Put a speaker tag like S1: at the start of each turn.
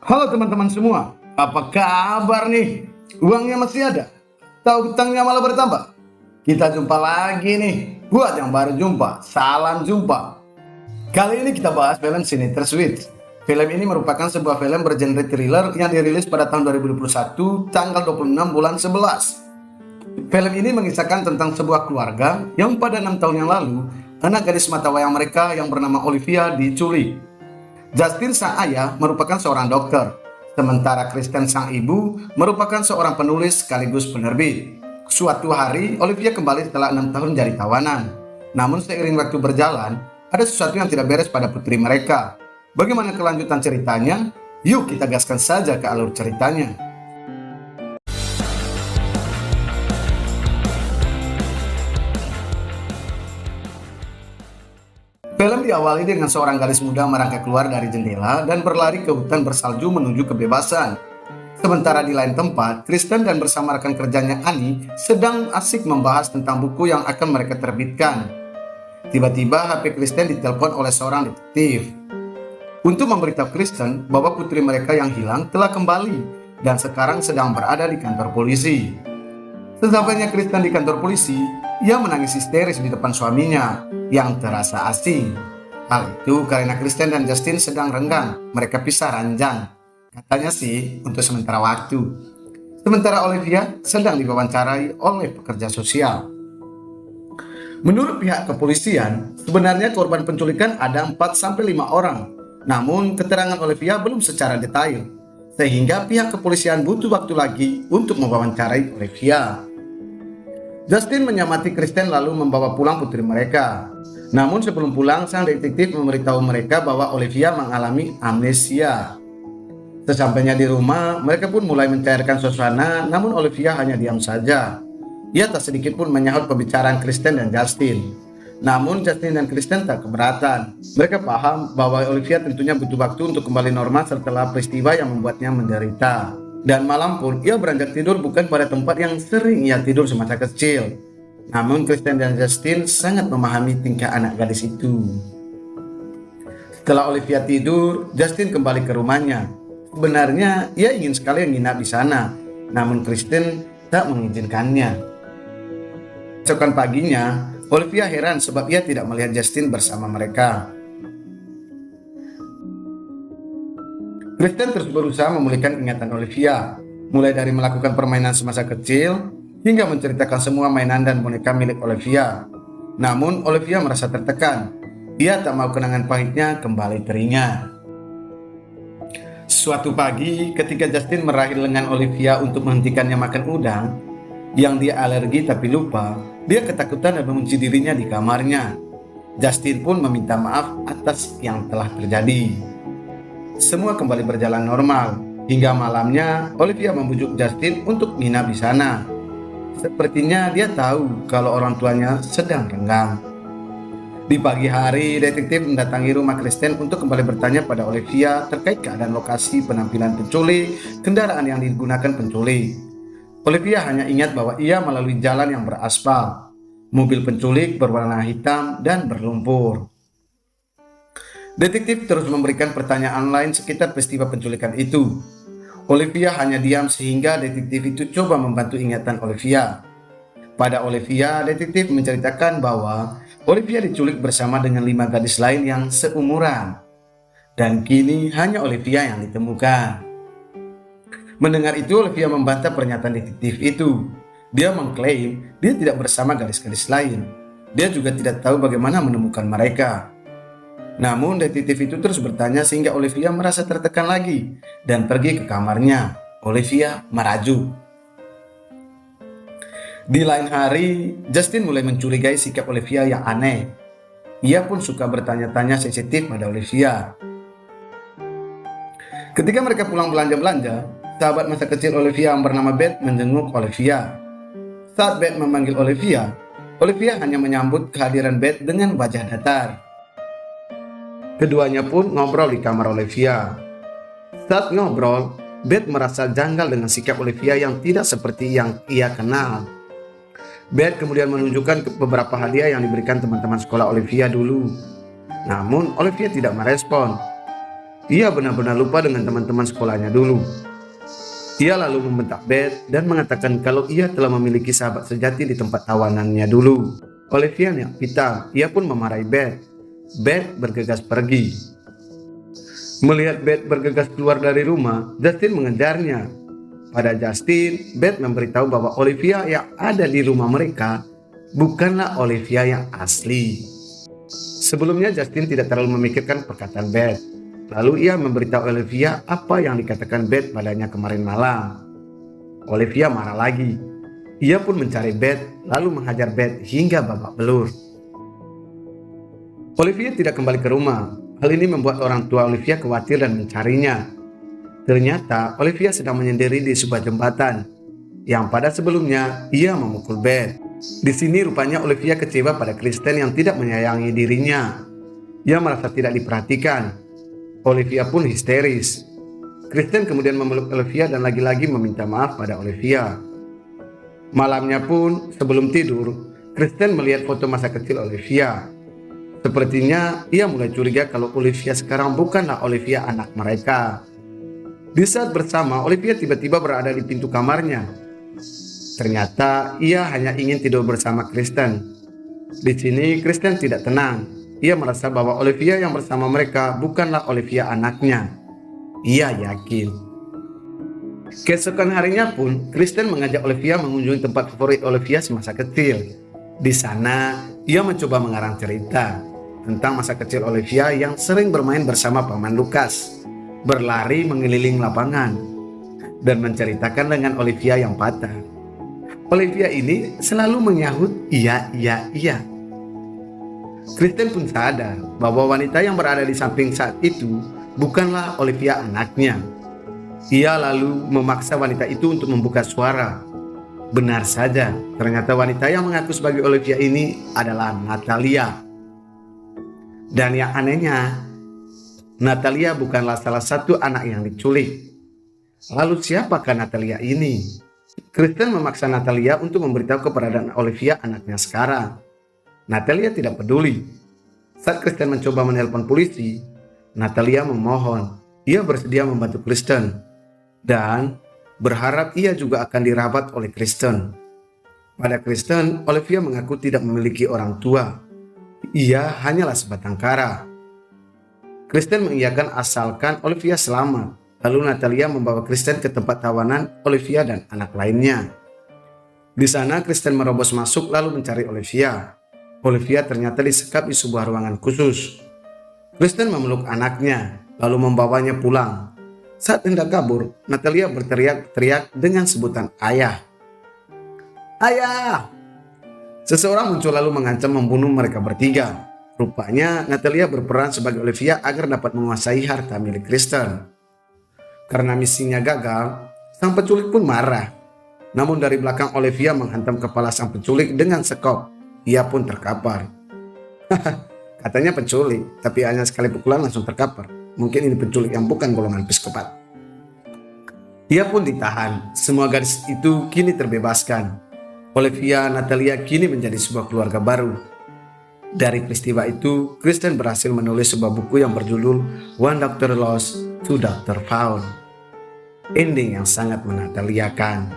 S1: Halo teman-teman semua, apa kabar nih? Uangnya masih ada? Tahu hutangnya malah bertambah? Kita jumpa lagi nih. Buat yang baru jumpa, salam jumpa. Kali ini kita bahas film Sinister Switch. Film ini merupakan sebuah film bergenre thriller yang dirilis pada tahun 2021, tanggal 26 bulan 11. Film ini mengisahkan tentang sebuah keluarga yang pada 6 tahun yang lalu, anak gadis mata wayang mereka yang bernama Olivia diculik. Justin sang ayah merupakan seorang dokter, sementara Kristen sang ibu merupakan seorang penulis sekaligus penerbit. Suatu hari, Olivia kembali setelah 6 tahun jadi tawanan. Namun seiring waktu berjalan, ada sesuatu yang tidak beres pada putri mereka. Bagaimana kelanjutan ceritanya? Yuk kita gaskan saja ke alur ceritanya. Film diawali dengan seorang gadis muda merangkak keluar dari jendela dan berlari ke hutan bersalju menuju kebebasan. Sementara di lain tempat, Kristen dan bersama rekan kerjanya Annie sedang asik membahas tentang buku yang akan mereka terbitkan. Tiba-tiba HP Kristen ditelepon oleh seorang detektif untuk memberitahu Kristen bahwa putri mereka yang hilang telah kembali dan sekarang sedang berada di kantor polisi. Sesampainya Kristen di kantor polisi, ia menangis histeris di depan suaminya yang terasa asing. Hal itu karena Kristen dan Justin sedang renggang, mereka pisah ranjang. Katanya sih untuk sementara waktu. Sementara Olivia sedang diwawancarai oleh pekerja sosial. Menurut pihak kepolisian, sebenarnya korban penculikan ada 4-5 orang. Namun keterangan Olivia belum secara detail, sehingga pihak kepolisian butuh waktu lagi untuk mewawancarai Olivia. Justin menyamati Kristen lalu membawa pulang putri mereka. Namun sebelum pulang, sang detektif memberitahu mereka bahwa Olivia mengalami amnesia. Sesampainya di rumah, mereka pun mulai mencairkan suasana, namun Olivia hanya diam saja. Ia tak sedikit pun menyahut pembicaraan Kristen dan Justin. Namun Justin dan Kristen tak keberatan. Mereka paham bahwa Olivia tentunya butuh waktu untuk kembali normal setelah peristiwa yang membuatnya menderita. Dan malam pun ia beranjak tidur bukan pada tempat yang sering ia tidur semasa kecil. Namun Kristen dan Justin sangat memahami tingkah anak gadis itu. Setelah Olivia tidur, Justin kembali ke rumahnya. Sebenarnya ia ingin sekali menginap di sana, namun Kristen tak mengizinkannya. Esokan paginya, Olivia heran sebab ia tidak melihat Justin bersama mereka. Kristen terus berusaha memulihkan ingatan Olivia, mulai dari melakukan permainan semasa kecil hingga menceritakan semua mainan dan boneka milik Olivia. Namun Olivia merasa tertekan. Ia tak mau kenangan pahitnya kembali teringat. Suatu pagi, ketika Justin meraih lengan Olivia untuk menghentikannya makan udang yang dia alergi tapi lupa, dia ketakutan dan mengunci dirinya di kamarnya. Justin pun meminta maaf atas yang telah terjadi. Semua kembali berjalan normal. Hingga malamnya, Olivia membujuk Justin untuk menginap di sana. Sepertinya dia tahu kalau orang tuanya sedang renggang. Di pagi hari, detektif mendatangi rumah Kristen untuk kembali bertanya pada Olivia terkait keadaan lokasi penampilan penculik, kendaraan yang digunakan penculik. Olivia hanya ingat bahwa ia melalui jalan yang beraspal. Mobil penculik berwarna hitam dan berlumpur. Detektif terus memberikan pertanyaan lain sekitar peristiwa penculikan itu. Olivia hanya diam sehingga detektif itu coba membantu ingatan Olivia. Pada Olivia, detektif menceritakan bahwa Olivia diculik bersama dengan 5 gadis lain yang seumuran. Dan kini hanya Olivia yang ditemukan. Mendengar itu, Olivia membantah pernyataan detektif itu. Dia mengklaim dia tidak bersama gadis-gadis lain. Dia juga tidak tahu bagaimana menemukan mereka. Namun detektif itu terus bertanya sehingga Olivia merasa tertekan lagi dan pergi ke kamarnya. Olivia merajuk. Di lain hari, Justin mulai mencurigai sikap Olivia yang aneh. Ia pun suka bertanya-tanya sensitif pada Olivia. Ketika mereka pulang belanja-belanja, sahabat masa kecil Olivia yang bernama Beth menjenguk Olivia. Saat Beth memanggil Olivia, Olivia hanya menyambut kehadiran Beth dengan wajah datar. Keduanya pun ngobrol di kamar Olivia. Saat ngobrol, Beth merasa janggal dengan sikap Olivia yang tidak seperti yang ia kenal. Beth kemudian menunjukkan beberapa hadiah yang diberikan teman-teman sekolah Olivia dulu. Namun Olivia tidak merespon. ia benar-benar lupa dengan teman-teman sekolahnya dulu. Ia lalu membentak Beth dan mengatakan kalau ia telah memiliki sahabat sejati di tempat tawanannya dulu. Olivia yang pitam, ia pun memarahi Beth. Beth bergegas pergi. Melihat Beth bergegas keluar dari rumah, Justin mengejarnya. Pada Justin, Beth memberitahu bahwa Olivia yang ada di rumah mereka bukanlah Olivia yang asli. Sebelumnya Justin tidak terlalu memikirkan perkataan Beth. Lalu ia memberitahu Olivia apa yang dikatakan Beth padanya kemarin malam. Olivia marah lagi. Ia pun mencari Beth lalu menghajar Beth hingga babak belur. Olivia tidak kembali ke rumah. Hal ini membuat orang tua Olivia khawatir dan mencarinya. Ternyata Olivia sedang menyendiri di sebuah jembatan yang pada sebelumnya ia memukul Beth. Di sini rupanya Olivia kecewa pada Kristen yang tidak menyayangi dirinya. Ia merasa tidak diperhatikan. Olivia pun histeris. Kristen kemudian memeluk Olivia dan lagi-lagi meminta maaf pada Olivia. Malamnya pun sebelum tidur, Kristen melihat foto masa kecil Olivia. Sepertinya ia mulai curiga kalau Olivia sekarang bukanlah Olivia anak mereka. Di saat bersama, Olivia tiba-tiba berada di pintu kamarnya. Ternyata ia hanya ingin tidur bersama Kristen. Di sini Kristen tidak tenang. Ia merasa bahwa Olivia yang bersama mereka bukanlah Olivia anaknya. Ia yakin. Keesokan harinya pun, Kristen mengajak Olivia mengunjungi tempat favorit Olivia semasa kecil. Di sana, ia mencoba mengarang cerita tentang masa kecil Olivia yang sering bermain bersama Paman Lukas, berlari mengeliling lapangan, dan menceritakan dengan Olivia yang patah. Olivia ini selalu menyahut iya. Kristen pun sadar bahwa wanita yang berada di samping saat itu bukanlah Olivia anaknya. Ia lalu memaksa wanita itu untuk membuka suara. Benar saja, ternyata wanita yang mengaku sebagai Olivia ini adalah Natalia. Dan yang anehnya, Natalia bukanlah salah satu anak yang diculik. Lalu siapakah Natalia ini? Kristen memaksa Natalia untuk memberitahu keberadaan Olivia anaknya sekarang. Natalia tidak peduli. Saat Kristen mencoba menelpon polisi, Natalia memohon. Ia bersedia membantu Kristen dan berharap ia juga akan dirawat oleh Kristen. Pada Kristen, Olivia mengaku tidak memiliki orang tua. Ia hanyalah sebatang kara. Kristen mengiyakan asalkan Olivia selamat. Lalu Natalia membawa Kristen ke tempat tawanan Olivia dan anak lainnya. Di sana Kristen merobos masuk lalu mencari Olivia. Olivia ternyata disekap di sebuah ruangan khusus. Kristen memeluk anaknya, lalu membawanya pulang. Saat hendak kabur, Natalia berteriak-teriak dengan sebutan ayah. Ayah! Seseorang muncul lalu mengancam membunuh mereka bertiga. Rupanya Natalia berperan sebagai Olivia agar dapat menguasai harta milik Kristen. Karena misinya gagal, sang penculik pun marah. Namun dari belakang Olivia menghantam kepala sang penculik dengan sekop. Ia pun terkapar. Katanya penculik, tapi hanya sekali pukulan langsung terkapar. Mungkin ini penculik yang bukan golongan psikopat. Ia pun ditahan. Semua gadis itu kini terbebaskan. Olivia Natalia kini menjadi sebuah keluarga baru. Dari peristiwa itu, Kristen berhasil menulis sebuah buku yang berjudul One Doctor Lost, Two Doctor Found. Ending yang sangat menataliakan.